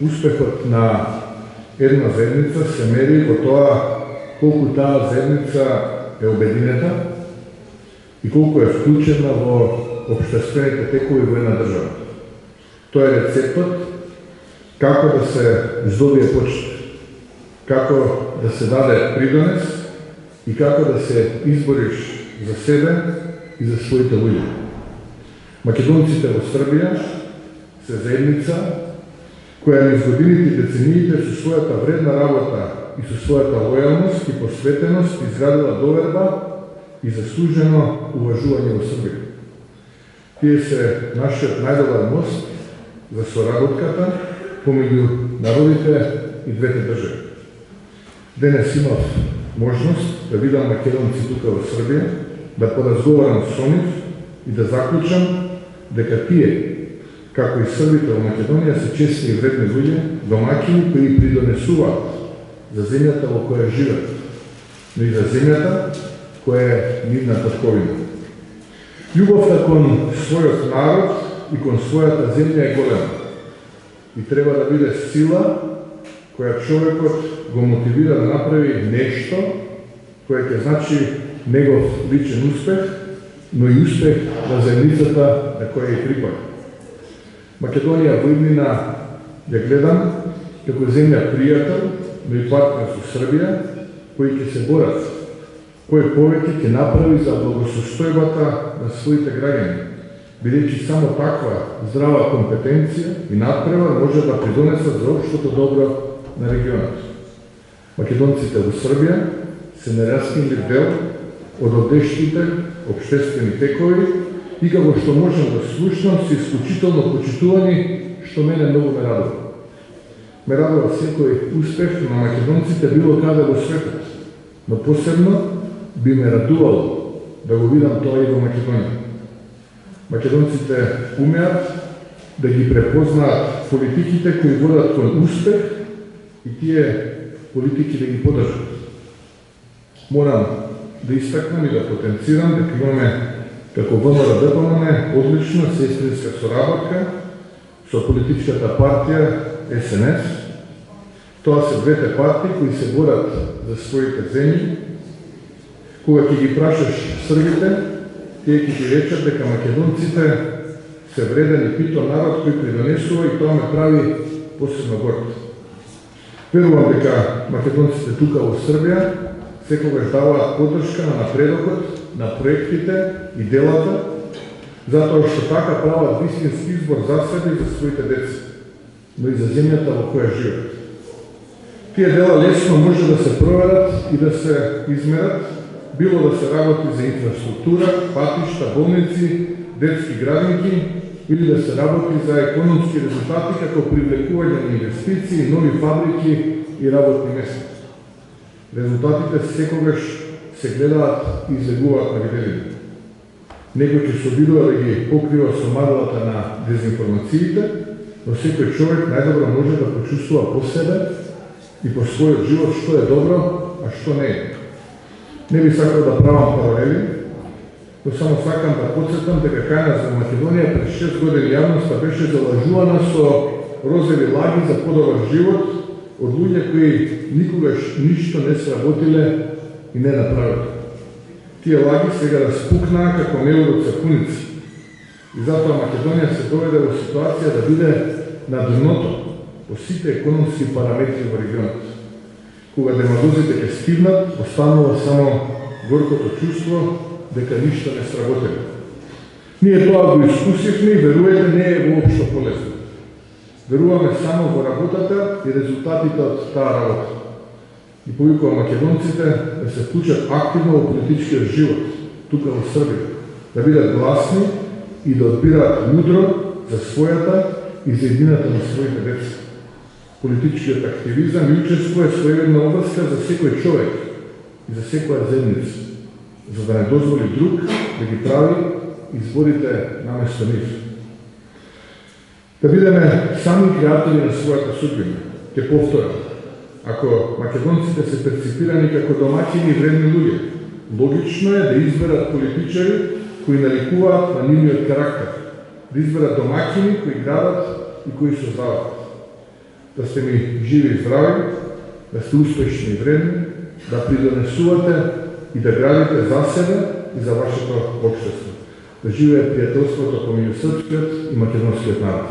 Успехот на една заедница се мери во тоа колку таа заедница е обединета и колку е вклучена во општествените текови во една држава. Тоа е рецептот како да се здобие почит, како да се даде придонес и како да се избориш за себе и за своите луѓе. Македонците во Србија се заедница која низ годините и децениите со својата вредна работа и со својата лојалност и посветеност изградила доверба и заслужено уважување во Србија. Тие се нашиот најдобар мост за соработката помеѓу народите и двете држави. Денес имав можност да видам македонци тука во Србија, да поразговарам со нив и да заклучам дека тие, како и србите во Македонија, се честни и вредни луѓе, домаќини кои придонесуваат за земјата во која живеат, но и за земјата која е нивна татковина. Љубовта кон својот народ и кон својата земја е голема и треба да биде сила која човекот го мотивира да направи нешто кое ќе значи негов личен успех, но и успех на заедницата на која ја припаѓа. Македонија во иднина ја гледам како земја пријател, но и партнер со Србија, кои ќе се борат, кој повеќе ќе направи за благосостојбата на своите граѓани, бидејќи само таква здрава компетенција и надпревар може да придонесат за општото добро на регионот. Македонците во Србија се нераскинлив дел од одештите општествени текови и како што можам да слушнам се исклучително почитувани, што мене многу ме радува. Ме радува секој успех на македонците било каде во светот, но посебно би ме радувало да го видам тоа и во Македонија. Македонците умеат да ги препознаат политиките кои водат кон успех и тие политики да ги поддржат. Морам да истакнам и да потенцирам дека имаме како ВМРО-ДПМН одлична сестринска соработка со политичката партија СНС. Тоа се двете партии кои се борат за своите земји. Кога ќе ги прашаш србите, тие ќе ти речат дека македонците се вреден и питом народ кој придонесува и тоа ме прави посебно горд. Верувам дека македонците тука во Србија секогаш даваат поддршка на напредокот, на проектите и делата, затоа што така прават вистински избор за себе и за своите деца, но и за земјата во која живеат. Тие дела лесно може да се проверат и да се измерат, било да се работи за инфраструктура, патишта, болници, детски градинки, или да се работи за економски резултати како привлекување на инвестиции, нови фабрики и работни места. Резултатите секогаш се гледаат и излегуваат на виделина. Некој ќе се обидува да ги покрива со маглата на дезинформациите, но секој човек најдобро може да почувствува по себе и по својот живот што е добро, а што не е. Не би сакал да правам паралели, но само сакам да подсетам дека кај нас во Македонија пред 6 години јавноста беше залажувана со розови лаги за подобар живот од луѓе кои никогаш ништо не сработиле и не направиле. Тие лаги сега распукнаа како неурот-сапуници. И затоа Македонија се доведе во ситуација да биде на дното по сите економски параметри во регионот. Кога демагозите ќе стигнат, останува само горкото чувство дека ништо не сработиле. Ние тоа го искусивме и верувате не е воопшто полезно. Веруваме само во работата и резултатите од таа работа. И повикувам македонците да се вклучат активно во политичкиот живот, тука во Србија, да бидат гласни и да одбираат мудро за својата и за едината на своите деца. Политичкиот активизам и учество е своевредна обврска за секој човек и за секоја заедница, за да не дозволи друг да ги прави изборите наместо нив. Да бидеме сами креатори на својата судбина. Ќе повторам. Ако македонците се перципирани како домаќини и вредни луѓе, логично е да изберат политичари кои наликуваат на нивниот карактер, да изберат домаќини кои градат и кои создават. da ste mi živi i zdravi, da ste uspešni i vredni, da pridonesuvate i da gradite za sebe i za vašето opštestvo. Da žive prijateljstvo kako među srpskog i makedonskog naroda.